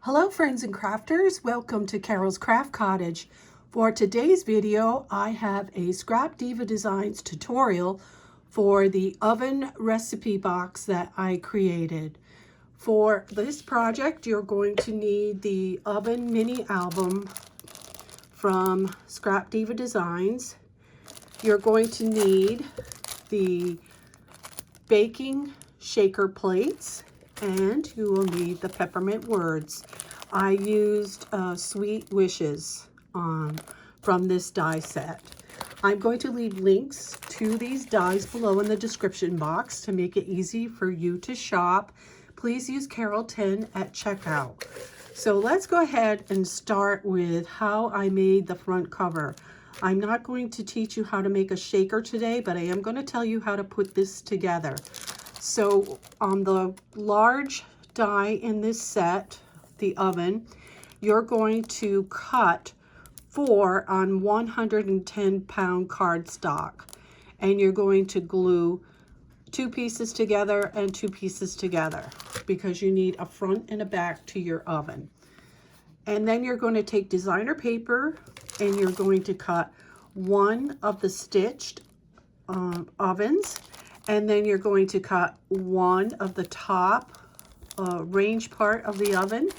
Hello friends and crafters, welcome to Carol's Craft Cottage. For today's video, I have a Scrapdiva Designs tutorial for the oven recipe box that I created. For this project, you're going to need the oven mini album from Scrapdiva Designs. You're going to need the baking shaker plates, and you will need the peppermint words. I used Sweet Wishes from this die set. I'm going to leave links to these dies below in the description box to make it easy for you to shop. Please use Carol 10 at checkout. So let's go ahead and start with how I made the front cover. I'm not going to teach you how to make a shaker today, but I am going to tell you how to put this together. So on the large die in this set, the oven, you're going to cut 4 on 110-pound cardstock, and you're going to glue 2 pieces together and 2 pieces together because you need a front and a back to your oven. And then you're going to take designer paper and you're going to cut 1 of the stitched ovens, and then you're going to cut 1 of the top range part of the oven,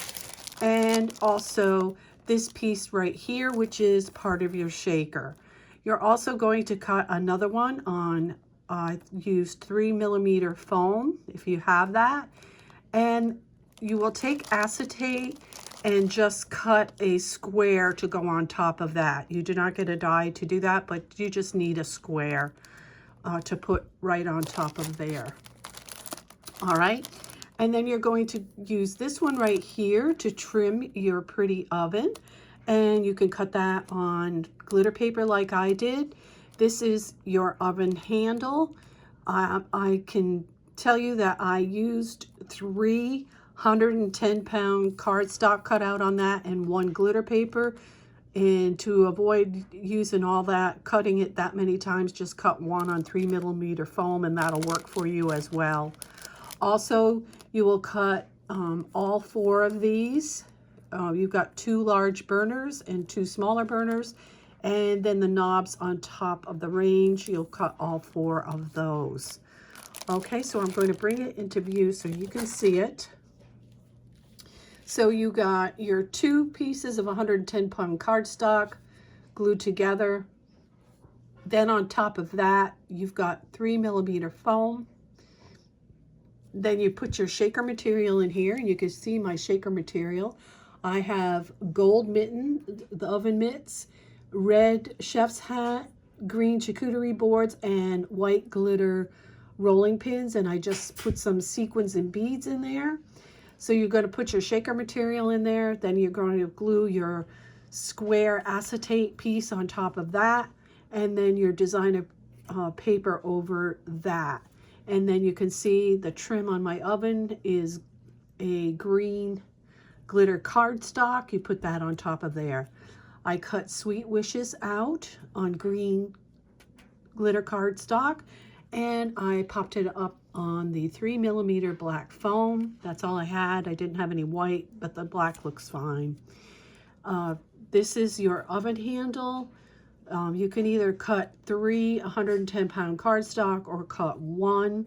and also this piece right here, which is part of your shaker. You're also going to cut another one on, I used 3mm foam, if you have that, and you will take acetate and just cut a square to go on top of that. You do not get a die to do that, but you just need a square to put right on top of there. All right, and then you're going to use this one right here to trim your pretty oven, and you can cut that on glitter paper like I did. This is your oven handle. I can tell you that I used 3 110-pound cardstock cut out on that and 1 glitter paper. And to avoid using all that, cutting it that many times, just cut 1 on 3mm foam, and that'll work for you as well. Also, you will cut all 4 of these. You've got 2 large burners and 2 smaller burners, and then the knobs on top of the range, you'll cut all 4 of those. Okay, so I'm going to bring it into view so you can see it. So you got your 2 pieces of 110-pound cardstock glued together. Then on top of that, you've got 3mm foam. Then you put your shaker material in here, and you can see my shaker material. I have gold mitten, the oven mitts, red chef's hat, green charcuterie boards, and white glitter rolling pins, and I just put some sequins and beads in there. So you're going to put your shaker material in there, then you're going to glue your square acetate piece on top of that, and then your designer paper over that. And then you can see the trim on my oven is a green glitter cardstock. You put that on top of there. I cut Sweet Wishes out on green glitter cardstock, and I popped it up on the 3mm black foam. That's all I had. I didn't have any white, but the black looks fine. This is your oven handle. You can either cut 3 110-pound cardstock or cut 1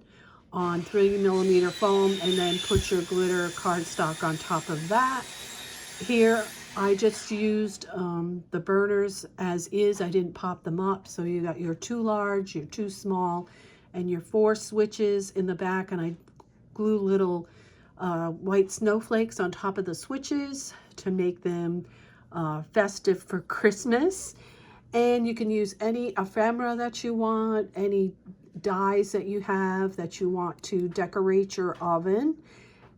on 3mm foam and then put your glitter cardstock on top of that. Here I just used the burners as is. I didn't pop them up. So you got your 2 large, your 2 small, and your 4 switches in the back, and I glue little white snowflakes on top of the switches to make them festive for Christmas. And you can use any ephemera that you want, any dies that you have that you want to decorate your oven.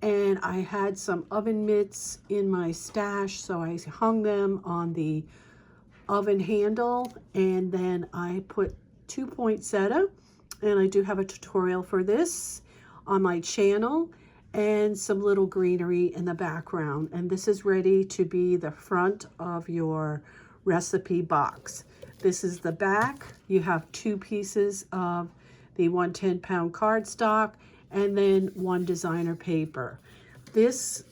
And I had some oven mitts in my stash, so I hung them on the oven handle, and then I put 2 poinsettia, and I do have a tutorial for this on my channel, and some little greenery in the background. And this is ready to be the front of your recipe box. This is the back. You have 2 pieces of the 110-pound cardstock and then 1 designer paper. This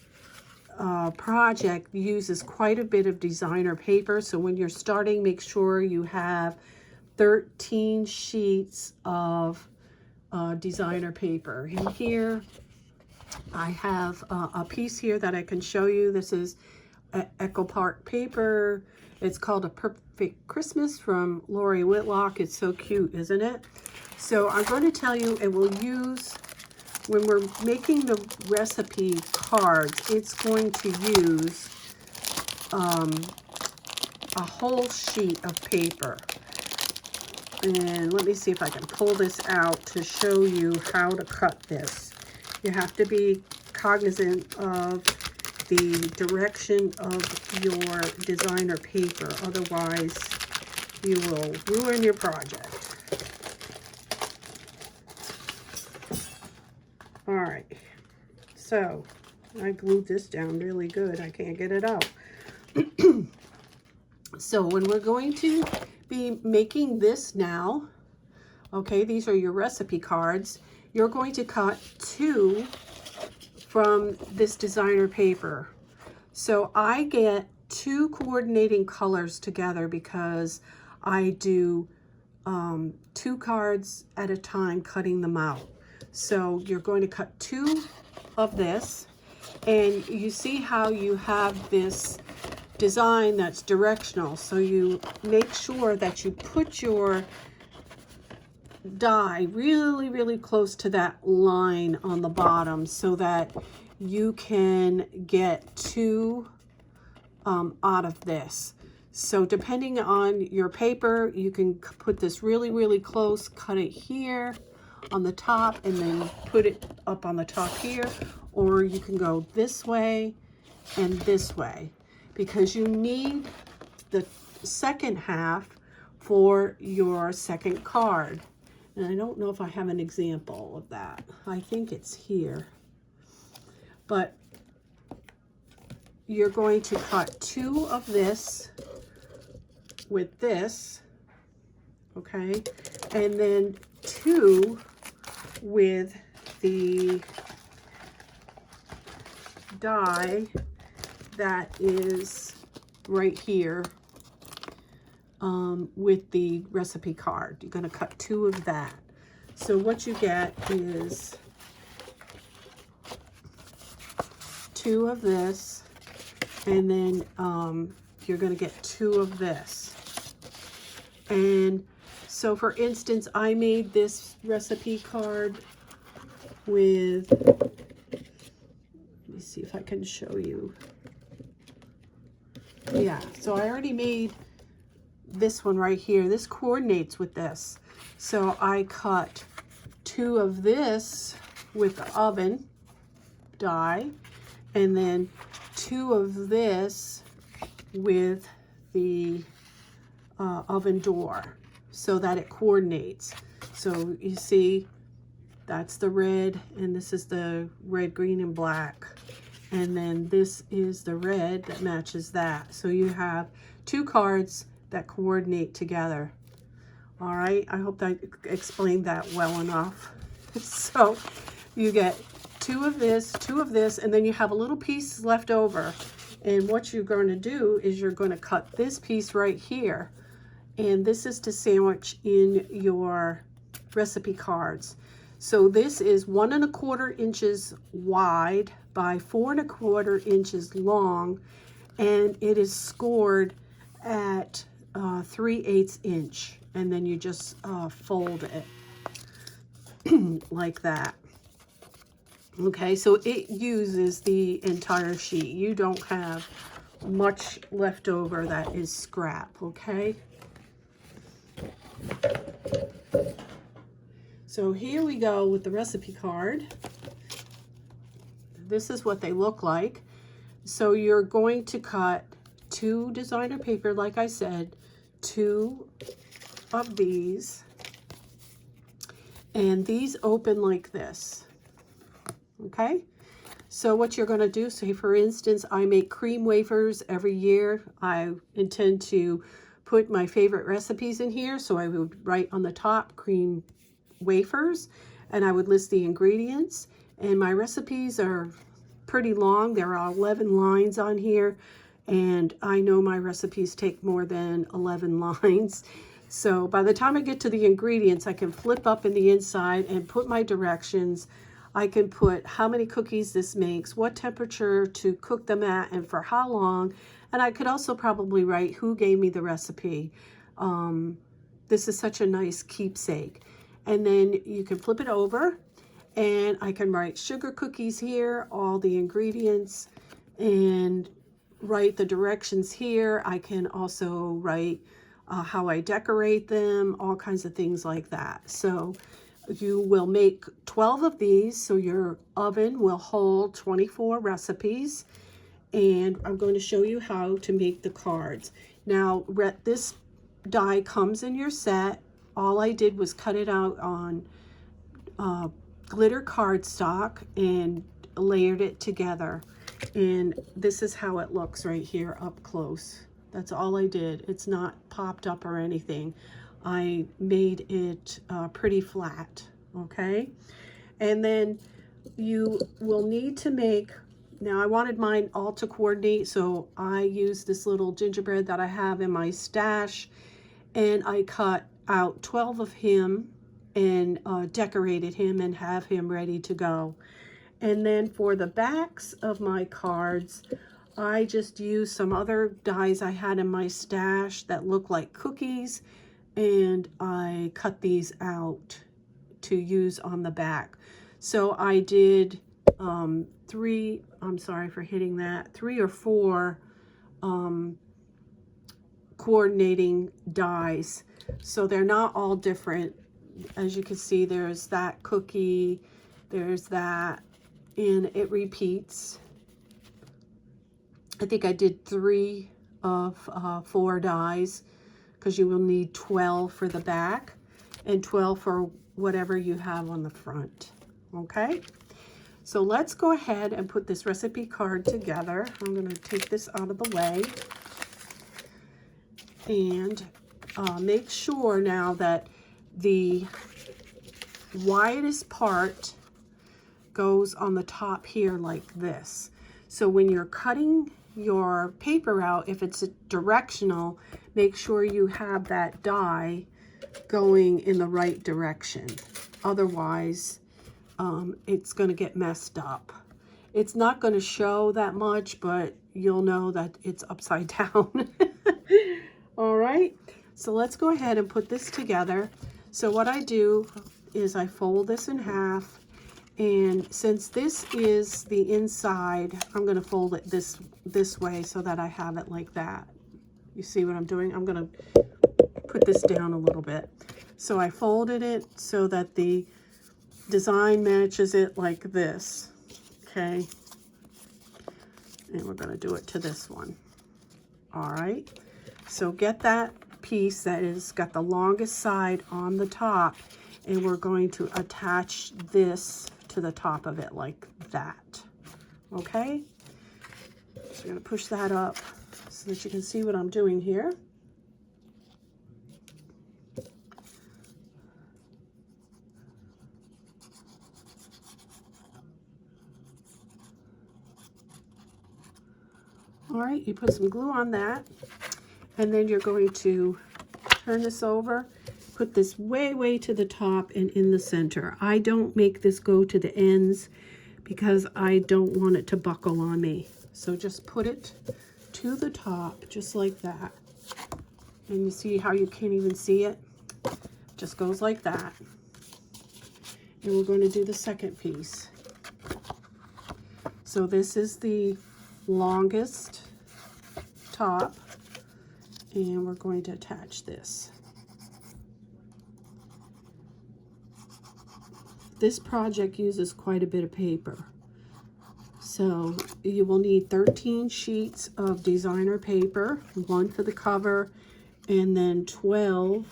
project uses quite a bit of designer paper. So when you're starting, make sure you have 13 sheets of designer paper. In here, I have a piece here that I can show you. This is Echo Park paper. It's called A Perfect Christmas from Lori Whitlock. It's so cute, isn't it? So I'm going to tell you, it will use, when we're making the recipe cards, it's going to use a whole sheet of paper. And let me see if I can pull this out to show you how to cut this. You have to be cognizant of the direction of your designer paper. Otherwise, you will ruin your project. All right, so I glued this down really good. I can't get it out. So when we're going to be making this now, okay, these are your recipe cards. You're going to cut 2 from this designer paper. So I get 2 coordinating colors together because I do 2 cards at a time, cutting them out. So you're going to cut 2 of this, and you see how you have this design that's directional. So you make sure that you put your die really, really close to that line on the bottom so that you can get 2 out of this. So depending on your paper, you can put this really, really close, cut it here on the top, and then put it up on the top here, or you can go this way and this way, because you need the second half for your second card. And I don't know if I have an example of that. I think it's here. But you're going to cut 2 of this with this, okay? And then 2 with the die that is right here with the recipe card. You're going to cut 2 of that. So what you get is 2 of this, and then you're going to get 2 of this. And so for instance, I made this recipe card with, let me see if I can show you. Yeah, so I already made this one right here. This coordinates with this. So I cut 2 of this with the oven die, and then 2 of this with the oven door, so that it coordinates. So you see, that's the red, and this is the red, green, and black. And then this is the red that matches that. So you have 2 cards that coordinate together. All right, I hope that explained that well enough. So you get 2 of this, 2 of this, and then you have a little piece left over. And what you're going to do is you're going to cut this piece right here. And this is to sandwich in your recipe cards. So this is 1 1/4 inches wide by 4 1/4 inches long, and it is scored at 3/8 inch, and then you just fold it like that. Okay, so it uses the entire sheet. You don't have much left over that is scrap, okay? So here we go with the recipe card. This is what they look like. So you're going to cut 2 designer paper, like I said, 2 of these, and these open like this. Okay, so what you're going to do, say for instance, I make cream wafers every year. I intend to put my favorite recipes in here, so I would write on the top cream wafers, and I would list the ingredients. And my recipes are pretty long. There are 11 lines on here, and I know my recipes take more than 11 lines. So by the time I get to the ingredients, I can flip up in the inside and put my directions. I can put how many cookies this makes, what temperature to cook them at, and for how long. And I could also probably write who gave me the recipe. This is such a nice keepsake. And then you can flip it over, and I can write sugar cookies here, all the ingredients, and write the directions here. I can also write how I decorate them, all kinds of things like that. So you will make 12 of these, so your oven will hold 24 recipes. And I'm going to show you how to make the cards. Now, this die comes in your set. All I did was cut it out on glitter cardstock and layered it together. And this is how it looks right here up close. That's all I did. It's not popped up or anything. I made it pretty flat, okay? And then you will need to make, now I wanted mine all to coordinate, so I used this little gingerbread that I have in my stash, and I cut out 12 of him and decorated him and have him ready to go. And then for the backs of my cards, I just used some other dies I had in my stash that look like cookies, and I cut these out to use on the back. So I did three, I'm sorry for hitting that, 3 or 4 coordinating dies. So they're not all different. As you can see, there's that cookie, there's that, and it repeats. I think I did 3 of 4 dies, because you will need 12 for the back and 12 for whatever you have on the front. Okay, so let's go ahead and put this recipe card together. I'm going to take this out of the way and make sure now that the widest part goes on the top here like this. So when you're cutting your paper out, if it's directional, make sure you have that die going in the right direction. Otherwise, it's going to get messed up. It's not going to show that much, but you'll know that it's upside down. All right, so let's go ahead and put this together. So what I do is I fold this in half, and since this is the inside, I'm going to fold it this way so that I have it like that. You see what I'm doing? I'm going to put this down a little bit. So I folded it so that the design matches it like this, okay? And we're going to do it to this one. All right, so get that piece that is got the longest side on the top, and we're going to attach this to the top of it like that. Okay, so we're going to push that up so that you can see what I'm doing here. All right, you put some glue on that, and then you're going to turn this over, put this way to the top and in the center. I don't make this go to the ends because I don't want it to buckle on me. So just put it to the top, just like that. And you see how you can't even see it? Just goes like that. And we're going to do the second piece. So this is the longest top, and we're going to attach this. This project uses quite a bit of paper, so you will need 13 sheets of designer paper, 1 for the cover, and then 12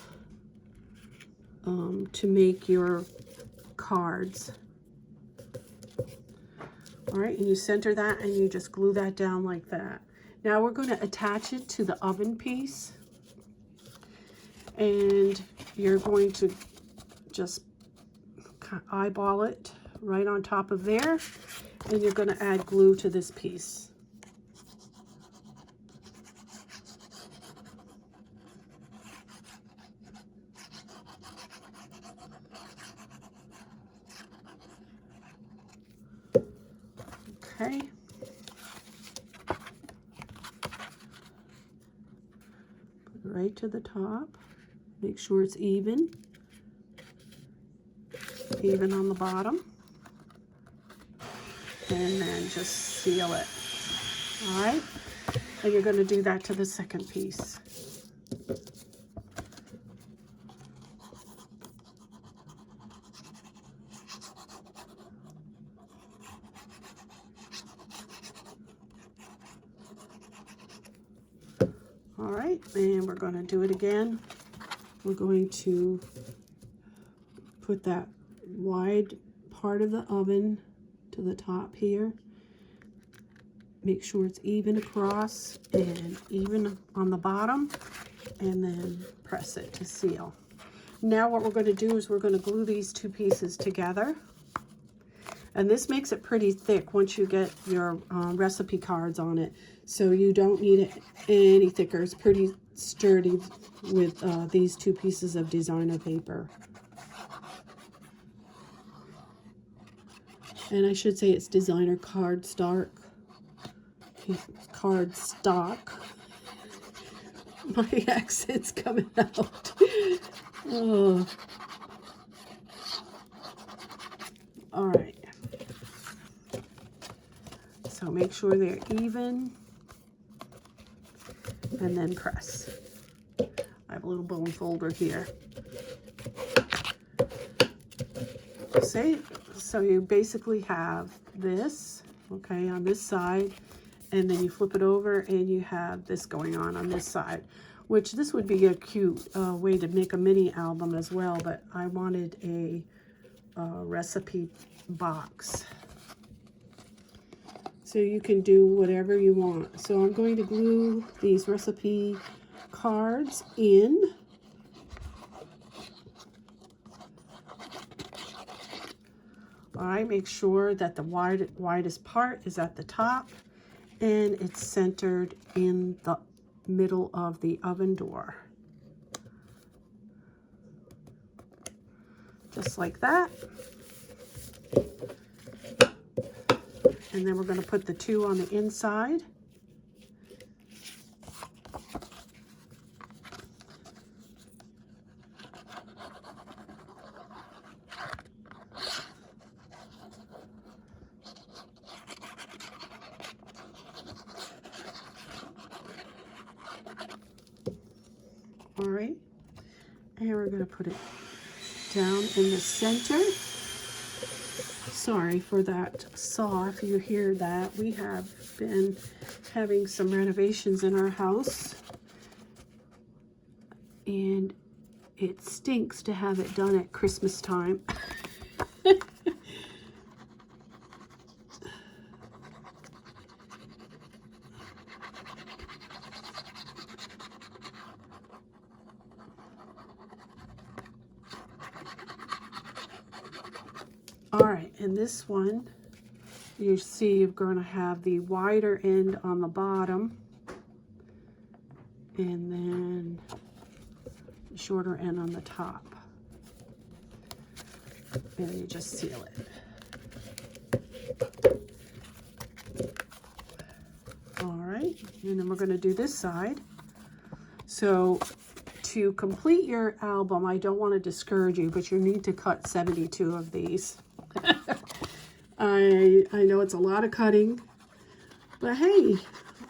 to make your cards. All right, and you center that and you just glue that down like that. Now we're going to attach it to the oven piece, and you're going to just eyeball it right on top of there, and you're going to add glue to this piece. Okay. Put it right to the top. Make sure it's even on the bottom. And then just seal it. All right. And you're going to do that to the second piece. All right, and we're going to do it again. We're going to put that wide part of the oven to the top here. Make sure it's even across and even on the bottom, and then press it to seal. Now what we're going to do is we're going to glue these two pieces together. And this makes it pretty thick once you get your recipe cards on it. So you don't need it any thicker. It's pretty sturdy with these two pieces of designer paper. And I should say it's designer cardstock. My accent's coming out. Oh. All right. So make sure they're even, and then press. I have a little bone folder here. So you basically have this, okay, on this side, and then you flip it over and you have this going on this side, which this would be a cute way to make a mini album as well, but I wanted a recipe box. So you can do whatever you want. So I'm going to glue these recipe cards in. All right, make sure that the widest part is at the top and it's centered in the middle of the oven door. Just like that. And then we're going to put the two on the inside. All right, and we're going to put it down in the center. Sorry for that saw, if you hear that. We have been having some renovations in our house, and it stinks to have it done at Christmas time. All right, and this one, you see you're going to have the wider end on the bottom, and then the shorter end on the top. And you just seal it. All right, and then we're going to do this side. So to complete your album, I don't want to discourage you, but you need to cut 72 of these. I know it's a lot of cutting, but hey,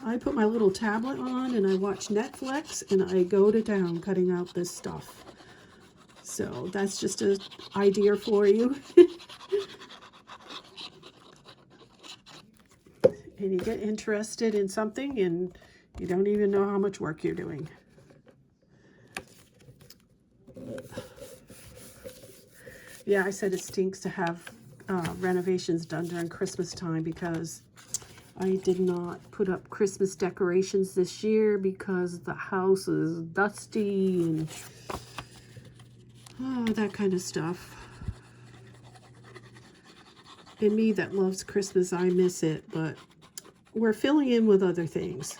I put my little tablet on and I watch Netflix and I go to town cutting out this stuff. So that's just an idea for you. And you get interested in something and you don't even know how much work you're doing. Yeah, I said it stinks to have renovations done during Christmas time because I did not put up Christmas decorations this year because the house is dusty and that kind of stuff. And me that loves Christmas, I miss it, but we're filling in with other things.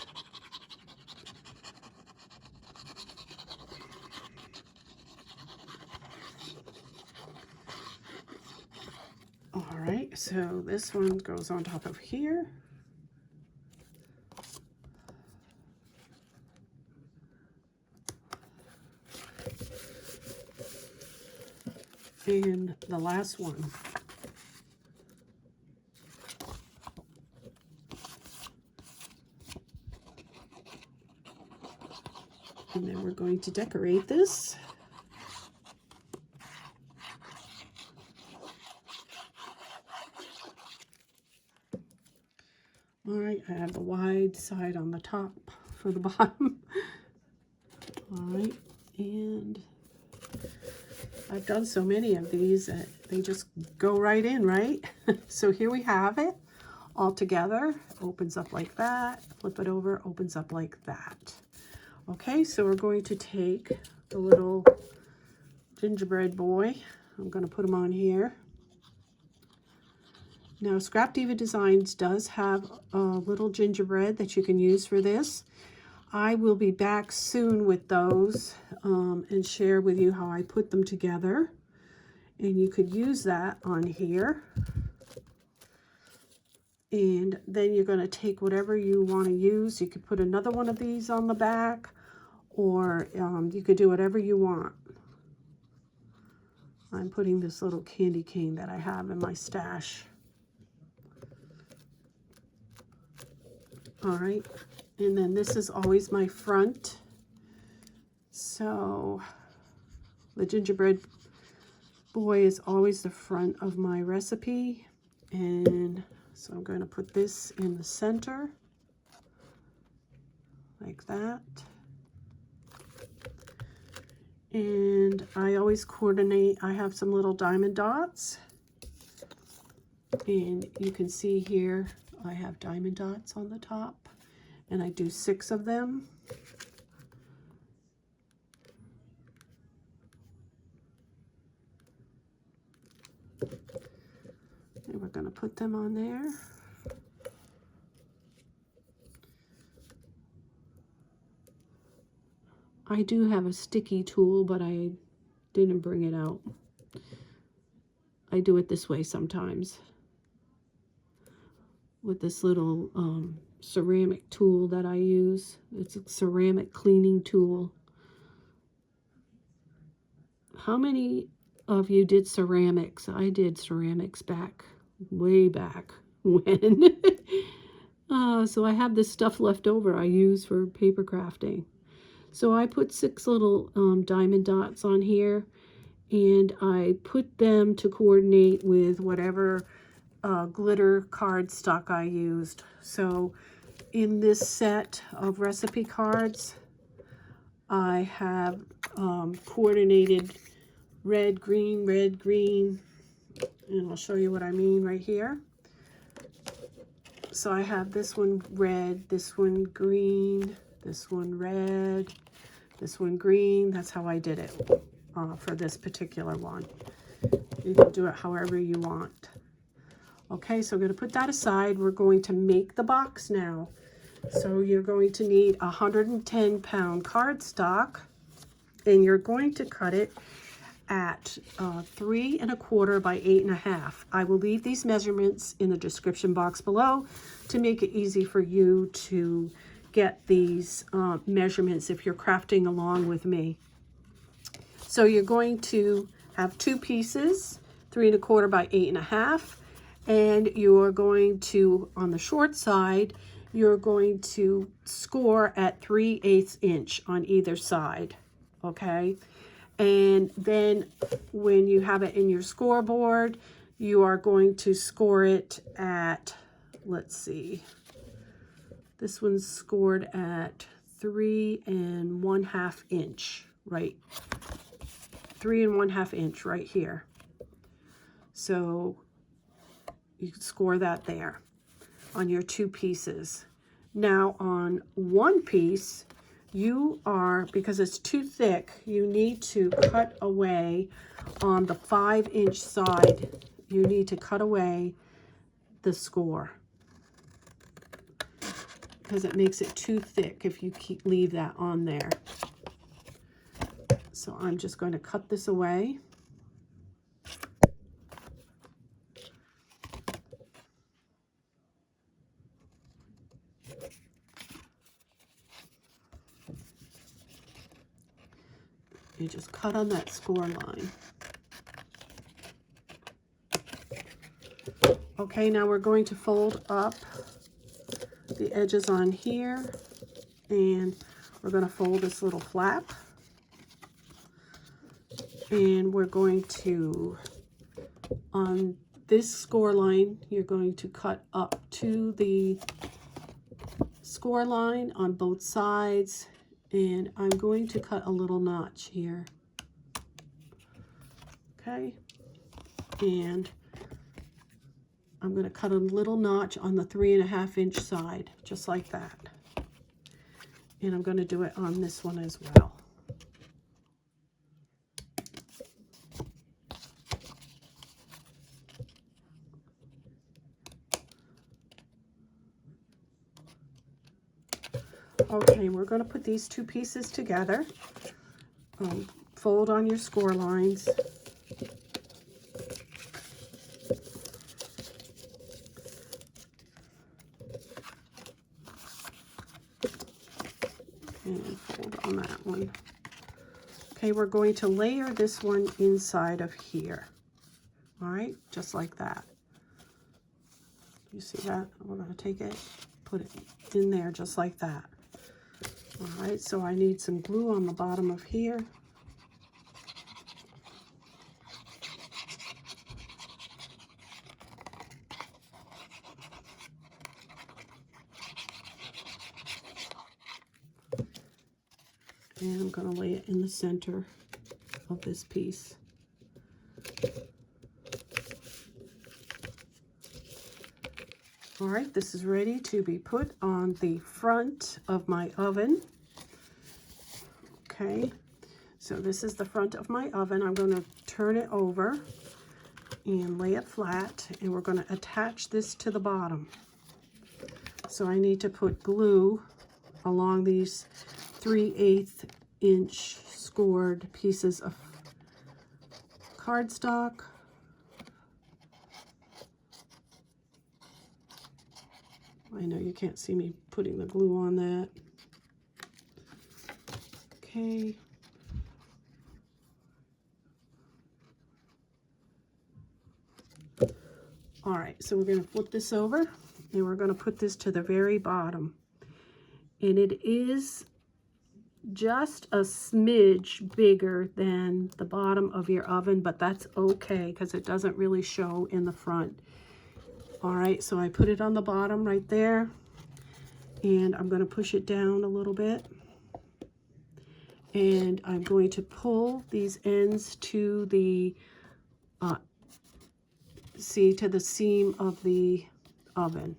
All right, so this one goes on top of here. And the last one. And then we're going to decorate this. All right, I have the wide side on the top for the bottom. All right, and I've done so many of these that they just go right in, right? So here we have it all together. Opens up like that, flip it over, opens up like that. Okay, so we're going to take the little gingerbread boy. I'm going to put him on here. Now, Scrapdiva Designs does have a little gingerbread that you can use for this. I will be back soon with those and share with you how I put them together. And you could use that on here. And then you're going to take whatever you want to use. You could put another one of these on the back, or you could do whatever you want. I'm putting this little candy cane that I have in my stash. All right, and then this is always my front. So the gingerbread boy is always the front of my recipe. And so I'm going to put this in the center, like that. And I always coordinate, I have some little diamond dots. And you can see here, I have diamond dots on the top, and I do 6 of them. And we're going to put them on there. I do have a sticky tool, but I didn't bring it out. I do it this way sometimes, with this little ceramic tool that I use. It's a ceramic cleaning tool. How many of you did ceramics? I did ceramics way back when. So I have this stuff left over I use for paper crafting. So I put 6 little diamond dots on here, and I put them to coordinate with whatever glitter cardstock I used. So in this set of recipe cards, I have coordinated red, green, and I'll show you what I mean right here. So I have this one red, this one green, this one red, this one green. That's how I did it for this particular one. You can do it however you want. Okay, so I'm going to put that aside. We're going to make the box now. So you're going to need 110-pound cardstock, and you're going to cut it at 3 1/4 by 8 1/2. I will leave these measurements in the description box below to make it easy for you to get these measurements if you're crafting along with me. So you're going to have 2 pieces, 3 1/4 by 8 1/2, and you're going to, on the short side, you're going to score at 3/8 inch on either side, okay? And then when you have it in your scoreboard, you are going to score it at, let's see, this one's scored at 3 1/2 inch, right? 3 1/2 inch right here. So you can score that there on your 2 pieces. Now on 1 piece, you are, because it's too thick, you need to cut away on the 5-inch side. You need to cut away the score, because it makes it too thick if you leave that on there. So I'm just going to cut this away. You just cut on that score line. Okay, now we're going to fold up the edges on here, and we're going to fold this little flap, and we're going to, on this score line, you're going to cut up to the score line on both sides, and I'm going to cut a little notch here. Okay, and I'm going to cut a little notch on the 3.5 inch side, just like that. And I'm going to do it on this one as well. Okay, we're going to put these two pieces together. Fold on your score lines. And fold on that one. Okay, we're going to layer this one inside of here. All right, just like that. You see that? We're going to take it, put it in there just like that. All right, so I need some glue on the bottom of here. And I'm going to lay it in the center of this piece. All right, this is ready to be put on the front of my oven. Okay, so this is the front of my oven. I'm going to turn it over and lay it flat, and we're going to attach this to the bottom. So I need to put glue along these 3/8 inch scored pieces of cardstock. I know you can't see me putting the glue on that. Okay. All right, so we're going to flip this over, and we're going to put this to the very bottom. And it is just a smidge bigger than the bottom of your oven, but that's okay because it doesn't really show in the front. All right, so I put it on the bottom right there, and I'm going to push it down a little bit, and I'm going to pull these ends to the to the seam of the oven,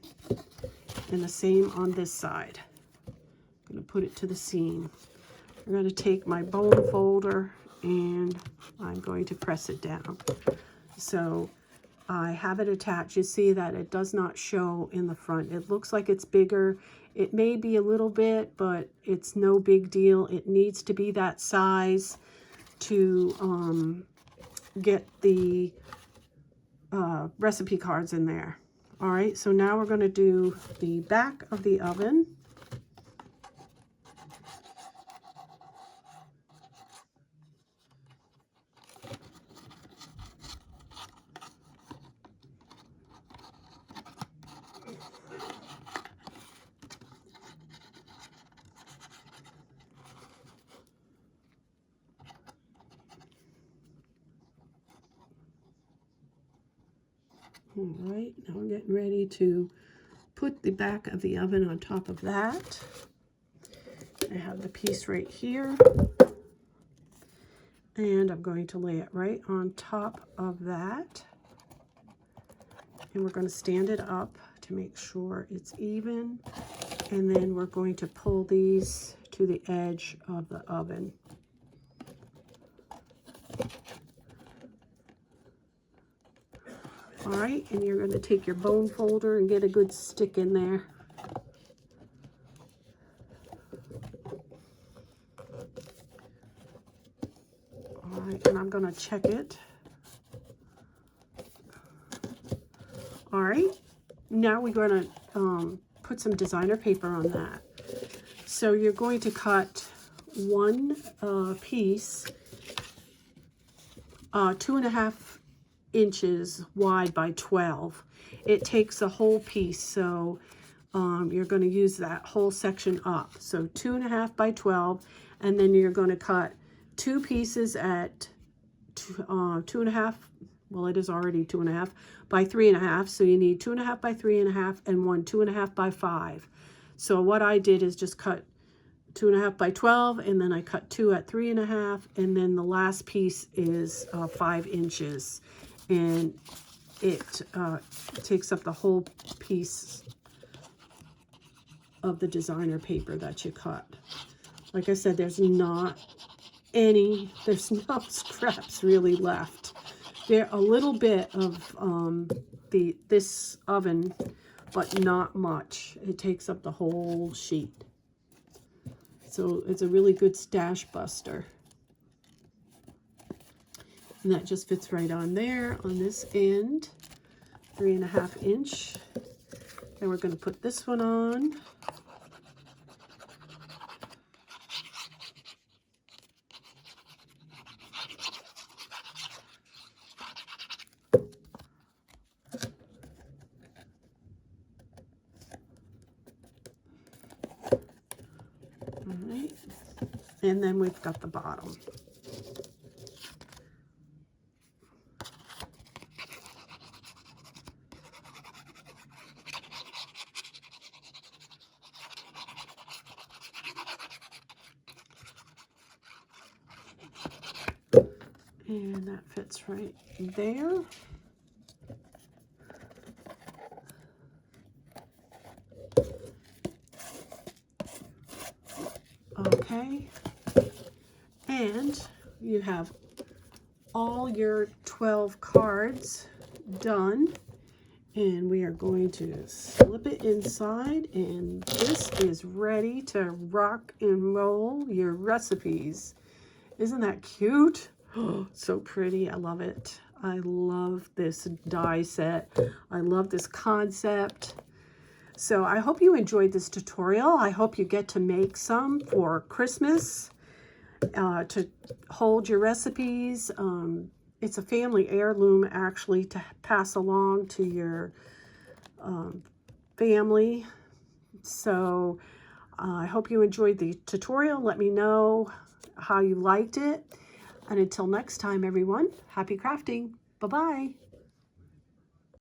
and the same on this side. I'm going to put it to the seam. I'm going to take my bone folder, and I'm going to press it down. So I have it attached. You see that it does not show in the front. It looks like it's bigger. It may be a little bit, but it's no big deal. It needs to be that size to get the recipe cards in there. All right, so now we're going to do the back of the oven. All right, now we're getting ready to put the back of the oven on top of that. I have the piece right here, and I'm going to lay it right on top of that. And we're going to stand it up to make sure it's even. And then we're going to pull these to the edge of the oven. All right, and you're going to take your bone folder and get a good stick in there. All right, and I'm going to check it. All right, now we're going to put some designer paper on that. So you're going to cut one piece 2.5 inches wide by 12. It takes a whole piece, so you're going to use that whole section up. So 2.5 by 12, and then you're going to cut 2 pieces at 2.5. Well, it is already 2.5 by 3.5, so you need 2.5 by 3.5 and one 2.5 by 5. So what I did is just cut 2.5 by 12, and then I cut 2 at 3.5, and then the last piece is 5 inches, and it takes up the whole piece of the designer paper that you cut. Like I said, there's no scraps really left. There a little bit of this oven, but not much. It takes up the whole sheet. So it's a really good stash buster. And that just fits right on there on this end, 3.5 inch. And we're going to put this one on. Alright, and then we've got the bottom. And that fits right there. Okay, and you have all your 12 cards done, and we are going to slip it inside, and this is ready to rock and roll your recipes. Isn't that cute? Oh, so pretty. I love it. I love this die set. I love this concept. So I hope you enjoyed this tutorial. I hope you get to make some for Christmas to hold your recipes. It's a family heirloom, actually, to pass along to your family. So I hope you enjoyed the tutorial. Let me know how you liked it. And until next time, everyone, happy crafting. Bye-bye.